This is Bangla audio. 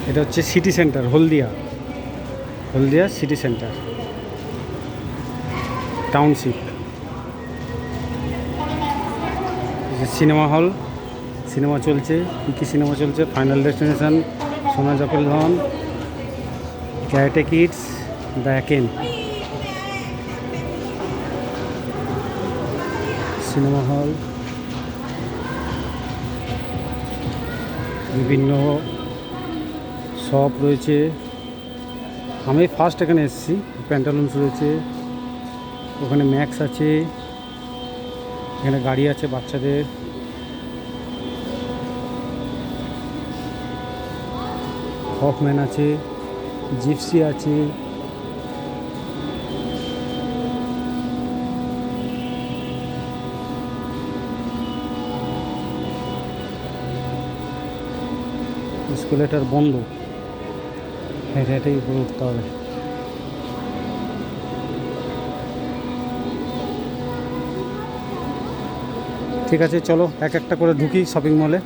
এটা হচ্ছে city centre, Haldia, Haldia city centre township. Cinema hall, cinema চলছে। কী কী সিনেমা চলছে? ফাইনাল ডেস্টিনেশন, সোনা জপেল ধন, ক্যারাটে কিডস, দ্য অ্যাকেন। সিনেমা হল, বিভিন্ন শপ রয়েছে। আমি ফার্স্ট এখানে এসেছি। প্যান্টালুন্স রয়েছে, ওখানে ম্যাক্স আছে, এখানে গাড়ি আছে বাচ্চাদের। হকম্যান আছে, জিপসি আছে, স্কুলেটার বন্ধ, হেঁটে হেঁটেই উপরে উঠতে হবে। ঠিক আছে, চলো এক একটা করে ঢুকি শপিং মলে।